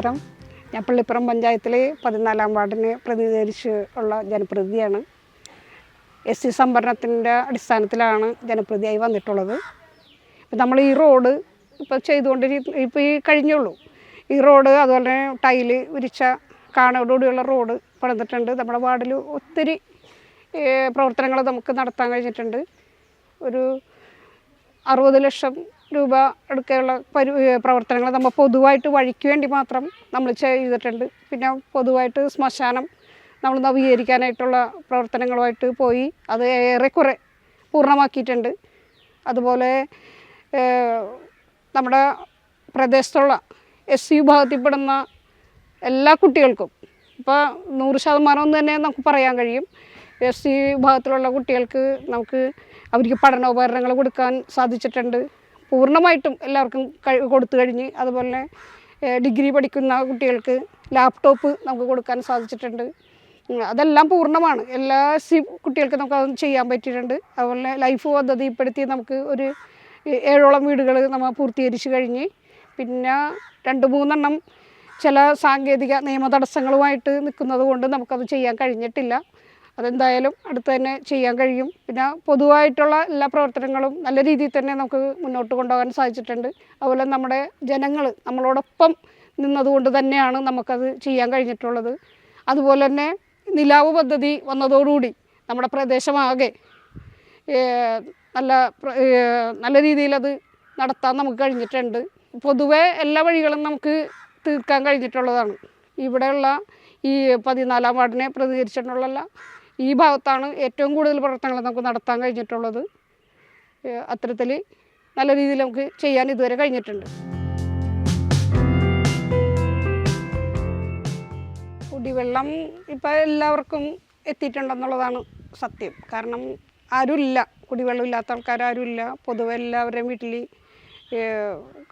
നമസ്കാരം. ഞാൻ പള്ളിപ്പുറം പഞ്ചായത്തിൽ 14-ാം വാർഡിനെ പ്രതിനിധീകരിച്ച് ഉള്ള ജനപ്രതിനിധിയാണ്. SC സംവരണത്തിൻ്റെ അടിസ്ഥാനത്തിലാണ് ജനപ്രതിയായി വന്നിട്ടുള്ളത്. ഇപ്പം നമ്മൾ ഈ റോഡ് ഇപ്പോൾ ഈ കഴിഞ്ഞുള്ളൂ. ഈ റോഡ് അതുപോലെ ടൈല് വിരിച്ച കാണോടുകൂടിയുള്ള റോഡ് പണിതിട്ടുണ്ട്. നമ്മുടെ വാർഡിൽ ഒത്തിരി പ്രവർത്തനങ്ങൾ നമുക്ക് നടത്താൻ കഴിഞ്ഞിട്ടുണ്ട്. ഒരു 60 ലക്ഷം രൂപ എടുക്കെയുള്ള പ്രവർത്തനങ്ങൾ നമ്മൾ പൊതുവായിട്ട് വഴിക്ക് വേണ്ടി മാത്രം നമ്മൾ ചെയ്തിട്ടുണ്ട്. പിന്നെ പൊതുവായിട്ട് ശ്മശാനം നമ്മൾ നവീകരിക്കാനായിട്ടുള്ള പ്രവർത്തനങ്ങളുമായിട്ട് പോയി അത് ഏറെക്കുറെ പൂർണ്ണമാക്കിയിട്ടുണ്ട്. അതുപോലെ നമ്മുടെ പ്രദേശത്തുള്ള SC വിഭാഗത്തിൽപ്പെടുന്ന എല്ലാ കുട്ടികൾക്കും ഇപ്പോൾ 100% തന്നെ നമുക്ക് പറയാൻ കഴിയും. SC വിഭാഗത്തിലുള്ള കുട്ടികൾക്ക് നമുക്ക് അവർക്ക് പഠനോപകരണങ്ങൾ കൊടുക്കാൻ സാധിച്ചിട്ടുണ്ട്. പൂർണ്ണമായിട്ടും എല്ലാവർക്കും കൊടുത്തു കഴിഞ്ഞ്. അതുപോലെ ഡിഗ്രി പഠിക്കുന്ന കുട്ടികൾക്ക് ലാപ്ടോപ്പ് നമുക്ക് കൊടുക്കാൻ സാധിച്ചിട്ടുണ്ട്. അതെല്ലാം പൂർണ്ണമാണ്. എല്ലാ SC കുട്ടികൾക്കും നമുക്ക് അത് ചെയ്യാൻ പറ്റിയിട്ടുണ്ട്. അതുപോലെ ലൈഫ് പദ്ധതിപ്പെടുത്തി നമുക്ക് ഒരു 7ഓളം വീടുകൾ നമ്മൾ പൂർത്തീകരിച്ച് കഴിഞ്ഞ്. പിന്നെ 2-3 ചില സാങ്കേതിക നിയമ തടസ്സങ്ങളുമായിട്ട് നിൽക്കുന്നത് കൊണ്ട് നമുക്കത് ചെയ്യാൻ കഴിഞ്ഞിട്ടില്ല. അതെന്തായാലും അടുത്ത് തന്നെ ചെയ്യാൻ കഴിയും. പിന്നെ പൊതുവായിട്ടുള്ള എല്ലാ പ്രവർത്തനങ്ങളും നല്ല രീതിയിൽ തന്നെ നമുക്ക് മുന്നോട്ട് കൊണ്ടുപോകാൻ സാധിച്ചിട്ടുണ്ട്. അതുപോലെ നമ്മുടെ ജനങ്ങൾ നമ്മളോടൊപ്പം നിന്നതുകൊണ്ട് തന്നെയാണ് നമുക്കത് ചെയ്യാൻ കഴിഞ്ഞിട്ടുള്ളത്. അതുപോലെ തന്നെ നിലാവ് പദ്ധതി വന്നതോടുകൂടി നമ്മുടെ പ്രദേശമാകെ നല്ല രീതിയിലത് നടത്താൻ നമുക്ക് കഴിഞ്ഞിട്ടുണ്ട്. പൊതുവേ എല്ലാ വഴികളും നമുക്ക് തീർക്കാൻ കഴിഞ്ഞിട്ടുള്ളതാണ്. ഇവിടെയുള്ള ഈ 14-ാം വാർഡിനെ പ്രതികരിച്ചിട്ടുള്ള ഈ ഭാഗത്താണ് ഏറ്റവും കൂടുതൽ പ്രവർത്തനങ്ങൾ നമുക്ക് നടത്താൻ കഴിഞ്ഞിട്ടുള്ളത്. അത്തരത്തിൽ നല്ല രീതിയിൽ നമുക്ക് ചെയ്യാൻ ഇതുവരെ കഴിഞ്ഞിട്ടുണ്ട്. കുടിവെള്ളം ഇപ്പോൾ എല്ലാവർക്കും എത്തിയിട്ടുണ്ടെന്നുള്ളതാണ് സത്യം. കാരണം ആരുമില്ല, കുടിവെള്ളം ഇല്ലാത്ത ആൾക്കാരും. പൊതുവെ എല്ലാവരുടെയും വീട്ടിൽ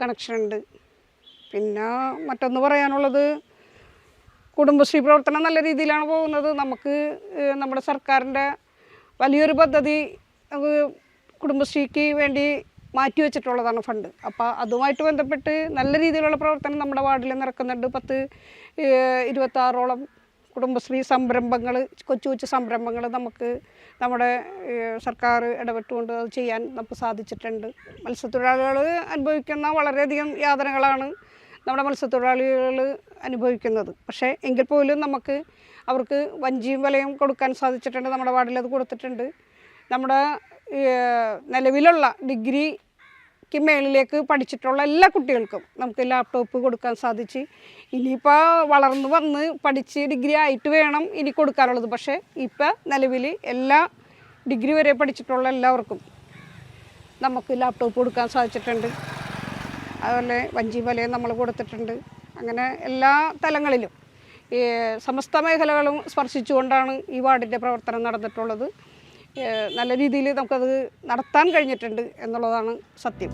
കണക്ഷനുണ്ട്. പിന്നെ മറ്റൊന്ന് പറയാനുള്ളത്, കുടുംബശ്രീ പ്രവർത്തനം നല്ല രീതിയിലാണ് പോകുന്നത്. നമുക്ക് നമ്മുടെ സർക്കാരിൻ്റെ വലിയൊരു പദ്ധതി കുടുംബശ്രീക്ക് വേണ്ടി മാറ്റി വെച്ചിട്ടുള്ളതാണ് ഫണ്ട്. അപ്പോൾ അതുമായിട്ട് ബന്ധപ്പെട്ട് നല്ല രീതിയിലുള്ള പ്രവർത്തനം നമ്മുടെ വാർഡിൽ നടക്കുന്നുണ്ട്. 26ഓളം കുടുംബശ്രീ സംരംഭങ്ങൾ, കൊച്ചു സംരംഭങ്ങൾ നമുക്ക് നമ്മുടെ സർക്കാർ ഇടപെട്ടുകൊണ്ട് അത് ചെയ്യാൻ നമുക്ക് സാധിച്ചിട്ടുണ്ട്. മത്സ്യത്തൊഴിലാളികൾ അനുഭവിക്കുന്ന വളരെയധികം യാതനകളാണ് നമ്മുടെ മത്സ്യത്തൊഴിലാളികൾ അനുഭവിക്കുന്നത്. പക്ഷേ എങ്കിൽ പോലും നമുക്ക് അവർക്ക് വഞ്ചിയും വലയും കൊടുക്കാൻ സാധിച്ചിട്ടുണ്ട്. നമ്മുടെ വാർഡിൽ അത് കൊടുത്തിട്ടുണ്ട്. നമ്മുടെ നിലവിലുള്ള ഡിഗ്രിക്ക് മേളിലേക്ക് പഠിച്ചിട്ടുള്ള എല്ലാ കുട്ടികൾക്കും നമുക്ക് ലാപ്ടോപ്പ് കൊടുക്കാൻ സാധിച്ച്. ഇനിയിപ്പോൾ വളർന്നു വന്ന് പഠിച്ച് ഡിഗ്രി ആയിട്ട് വേണം ഇനി കൊടുക്കാനുള്ളത്. പക്ഷേ ഇപ്പോൾ നിലവിൽ എല്ലാ ഡിഗ്രി വരെ പഠിച്ചിട്ടുള്ള എല്ലാവർക്കും നമുക്ക് ലാപ്ടോപ്പ് കൊടുക്കാൻ സാധിച്ചിട്ടുണ്ട്. അതുപോലെ വഞ്ചി വലയും നമ്മൾ കൊടുത്തിട്ടുണ്ട്. അങ്ങനെ എല്ലാ തലങ്ങളിലും സമസ്ത മേഖലകളും സ്പർശിച്ചുകൊണ്ടാണ് ഈ വാർഡിൻ്റെ പ്രവർത്തനം നടന്നിട്ടുള്ളത്. നല്ല രീതിയിൽ നമുക്കത് നടത്താൻ കഴിഞ്ഞിട്ടുണ്ട് എന്നുള്ളതാണ് സത്യം.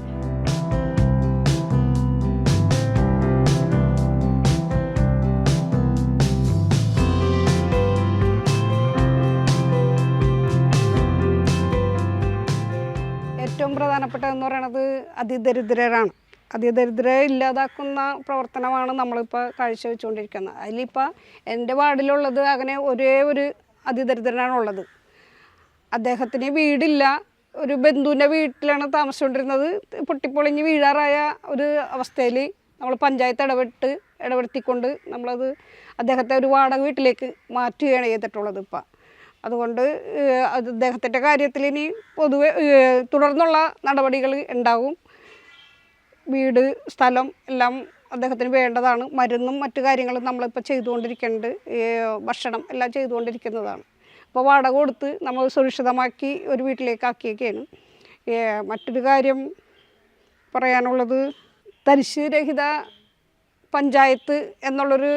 ഏറ്റവും പ്രധാനപ്പെട്ടതെന്ന് പറയുന്നത് അതിദരിദ്രരാണ്. അതിദരിദ്രരെ ഇല്ലാതാക്കുന്ന പ്രവർത്തനമാണ് നമ്മളിപ്പോൾ കാഴ്ചവെച്ചുകൊണ്ടിരിക്കുന്നത്. അതിലിപ്പോൾ എൻ്റെ വാർഡിലുള്ളത് അങ്ങനെ ഒരേ ഒരു അതിദരിദ്രനാണുള്ളത്. അദ്ദേഹത്തിന് വീടില്ല. ഒരു ബന്ധുവിൻ്റെ വീട്ടിലാണ് താമസിച്ചുകൊണ്ടിരുന്നത്. പൊട്ടിപ്പൊളിഞ്ഞ് വീഴാറായ ഒരു അവസ്ഥയിൽ നമ്മൾ പഞ്ചായത്ത് ഇടപെടുത്തിക്കൊണ്ട് നമ്മളത് അദ്ദേഹത്തെ ഒരു വാടക വീട്ടിലേക്ക് മാറ്റുകയാണ് ചെയ്തിട്ടുള്ളത് ഇപ്പം. അതുകൊണ്ട് അദ്ദേഹത്തിൻ്റെ കാര്യത്തിൽ ഇനി പൊതുവെ തുടർന്നുള്ള നടപടികൾ ഉണ്ടാകും. വീട്, സ്ഥലം എല്ലാം അദ്ദേഹത്തിന് വേണ്ടതാണ്. മരുന്നും മറ്റു കാര്യങ്ങളും നമ്മളിപ്പോൾ ചെയ്തുകൊണ്ടിരിക്കുന്നുണ്ട്. ഭക്ഷണം എല്ലാം ചെയ്തുകൊണ്ടിരിക്കുന്നതാണ്. അപ്പോൾ വാടക കൊടുത്ത് നമ്മൾ സുരക്ഷിതമാക്കി ഒരു വീട്ടിലേക്ക് ആക്കിയൊക്കെയാണ്. മറ്റൊരു കാര്യം പറയാനുള്ളത്, തരിശ് രഹിത പഞ്ചായത്ത് എന്നുള്ളൊരു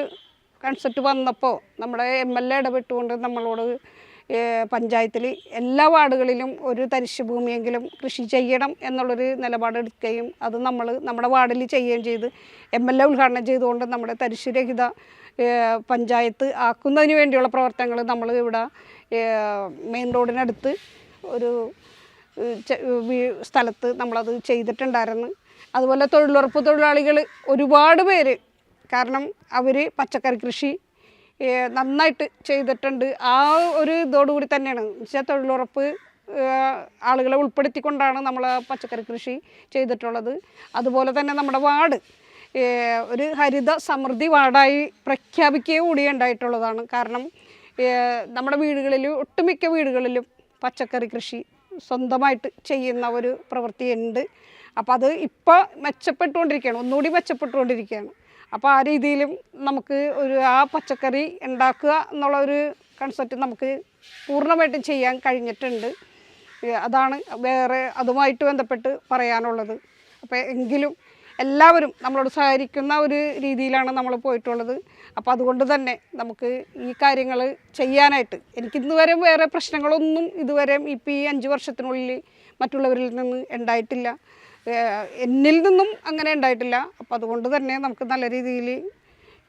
കൺസെപ്റ്റ് വന്നപ്പോൾ നമ്മുടെ MLA ഇടപെട്ടുകൊണ്ട് നമ്മളോട് പഞ്ചായത്തിൽ എല്ലാ വാർഡുകളിലും ഒരു തരിശ് ഭൂമിയെങ്കിലും കൃഷി ചെയ്യണം എന്നുള്ളൊരു നിലപാടെടുക്കുകയും അത് നമ്മുടെ വാർഡിൽ ചെയ്യുകയും ചെയ്ത് MLA ഉദ്ഘാടനം ചെയ്തുകൊണ്ട് നമ്മുടെ തരിശ് രഹിത പഞ്ചായത്ത് ആക്കുന്നതിന് വേണ്ടിയുള്ള പ്രവർത്തനങ്ങൾ നമ്മൾ ഇവിടെ മെയിൻ റോഡിനടുത്ത് ഒരു സ്ഥലത്ത് നമ്മളത് ചെയ്തിട്ടുണ്ടായിരുന്നു. അതുപോലെ തൊഴിലുറപ്പ് തൊഴിലാളികൾ ഒരുപാട് പേര് കാരണം അവർ പച്ചക്കറി കൃഷി നന്നായിട്ട് ചെയ്തിട്ടുണ്ട്. ആ ഒരു ഇതോടുകൂടി തന്നെയാണ് വെച്ചാൽ തൊഴിലുറപ്പ് ആളുകളെ ഉൾപ്പെടുത്തിക്കൊണ്ടാണ് നമ്മൾ പച്ചക്കറി കൃഷി ചെയ്തിട്ടുള്ളത്. അതുപോലെ തന്നെ നമ്മുടെ വാർഡ് ഒരു ഹരിത സമൃദ്ധി വാർഡായി പ്രഖ്യാപിക്കുകയും കൂടി ഉണ്ടായിട്ടുള്ളതാണ്. കാരണം നമ്മുടെ വീടുകളിൽ ഒട്ടുമിക്ക വീടുകളിലും പച്ചക്കറി കൃഷി സ്വന്തമായിട്ട് ചെയ്യുന്ന ഒരു പ്രവൃത്തിയുണ്ട്. അപ്പോൾ അത് ഇപ്പോൾ മെച്ചപ്പെട്ടുകൊണ്ടിരിക്കുകയാണ്, ഒന്നുകൂടി മെച്ചപ്പെട്ടുകൊണ്ടിരിക്കുകയാണ്. അപ്പോൾ ആ രീതിയിലും നമുക്ക് ആ പച്ചക്കറി ഉണ്ടാക്കുക എന്നുള്ള ഒരു കൺസെപ്റ്റ് നമുക്ക് പൂർണ്ണമായിട്ടും ചെയ്യാൻ കഴിഞ്ഞിട്ടുണ്ട്. അതാണ് വേറെ അതുമായിട്ട് ബന്ധപ്പെട്ട് പറയാനുള്ളത്. അപ്പോൾ എങ്കിലും എല്ലാവരും നമ്മളോട് സഹകരിക്കുന്ന ഒരു രീതിയിലാണ് നമ്മൾ പോയിട്ടുള്ളത്. അപ്പോൾ അതുകൊണ്ട് തന്നെ നമുക്ക് ഈ കാര്യങ്ങൾ ചെയ്യാനായിട്ട് എനിക്കിന്ന് വരെ വേറെ പ്രശ്നങ്ങളൊന്നും ഇതുവരെ ഇപ്പോൾ ഈ 5 വർഷത്തിനുള്ളിൽ മറ്റുള്ളവരിൽ നിന്ന് ഉണ്ടായിട്ടില്ല, എന്നിൽ നിന്നും അങ്ങനെ ഉണ്ടായിട്ടില്ല. അപ്പോൾ അതുകൊണ്ട് തന്നെ നമുക്ക് നല്ല രീതിയിൽ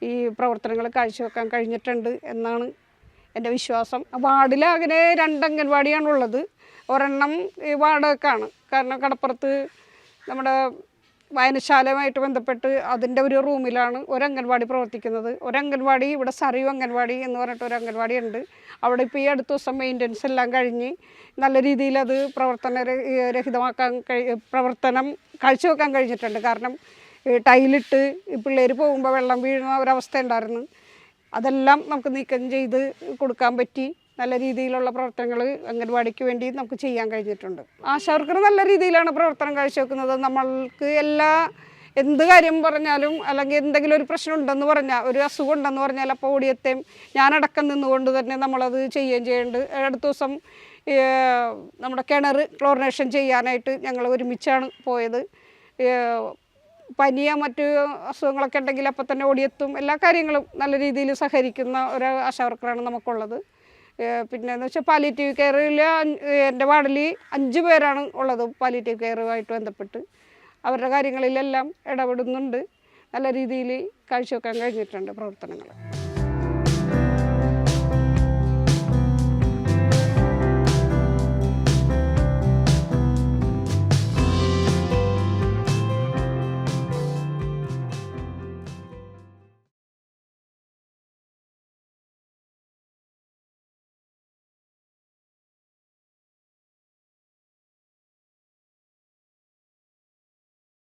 ഈ പ്രവർത്തനങ്ങൾ കാഴ്ചവെക്കാൻ കഴിഞ്ഞിട്ടുണ്ട് എന്നാണ് എൻ്റെ വിശ്വാസം. വാർഡിൽ അങ്ങനെ 2 അംഗൻവാടിയാണുള്ളത്. ഒരെണ്ണം ഈ വാടകക്കാണ്. കാരണം കടപ്പുറത്ത് നമ്മുടെ വായനശാലയുമായിട്ട് ബന്ധപ്പെട്ട് അതിൻ്റെ ഒരു റൂമിലാണ് ഒരു അംഗൻവാടി പ്രവർത്തിക്കുന്നത്. ഒരു അംഗൻവാടി ഇവിടെ സറിയു അംഗൻവാടി എന്ന് പറഞ്ഞിട്ട് ഒരു അംഗൻവാടി ഉണ്ട്. അവിടെ ഇപ്പോൾ ഈ അടുത്ത ദിവസം മെയിൻ്റനൻസ് എല്ലാം കഴിഞ്ഞ് നല്ല രീതിയിൽ അത് പ്രവർത്തനം കാഴ്ചവെക്കാൻ കഴിഞ്ഞിട്ടുണ്ട്. കാരണം ടൈലിട്ട് പിള്ളേർ പോകുമ്പോൾ വെള്ളം വീഴുന്ന ഒരവസ്ഥ ഉണ്ടായിരുന്നു. അതെല്ലാം നമുക്ക് നീക്കം ചെയ്ത് കൊടുക്കാൻ പറ്റി. നല്ല രീതിയിലുള്ള പ്രവർത്തനങ്ങൾ അംഗൻവാടിക്ക് വേണ്ടി നമുക്ക് ചെയ്യാൻ കഴിഞ്ഞിട്ടുണ്ട്. ആശാവർക്കർ നല്ല രീതിയിലാണ് പ്രവർത്തനം കാഴ്ചവെക്കുന്നത്. നമ്മൾക്ക് എന്ത് കാര്യം പറഞ്ഞാലും അല്ലെങ്കിൽ എന്തെങ്കിലും ഒരു പ്രശ്നം ഉണ്ടെന്ന് പറഞ്ഞാൽ, ഒരു അസുഖം ഉണ്ടെന്ന് പറഞ്ഞാൽ അപ്പോൾ ഓടിയെത്തേം ഞാനടക്കം നിന്നുകൊണ്ട് തന്നെ നമ്മളത് ചെയ്യുകയും ചെയ്യുന്നുണ്ട്. അടുത്ത ദിവസം നമ്മുടെ കിണർ ക്ലോറിനേഷൻ ചെയ്യാനായിട്ട് ഞങ്ങൾ ഒരുമിച്ചാണ് പോയത്. പനിയോ മറ്റ് അസുഖങ്ങളൊക്കെ ഉണ്ടെങ്കിൽ അപ്പം തന്നെ ഓടിയെത്തും. എല്ലാ കാര്യങ്ങളും നല്ല രീതിയിൽ സഹകരിക്കുന്ന ഒരു ആശാവർക്കറാണ് നമുക്കുള്ളത്. പിന്നെ എന്ന് വെച്ചാൽ പാലിയേറ്റീവ് കെയറിൽ എൻ്റെ വാർഡിൽ 5 പേരാണ് ഉള്ളത്. പാലിയേറ്റീവ് കെയറുമായിട്ട് ബന്ധപ്പെട്ട് അവരുടെ കാര്യങ്ങളിലെല്ലാം ഇടപെടുന്നുണ്ട്. നല്ല രീതിയിൽ കാഴ്ചവെക്കാൻ കഴിഞ്ഞിട്ടുണ്ട് പ്രവർത്തനങ്ങൾ.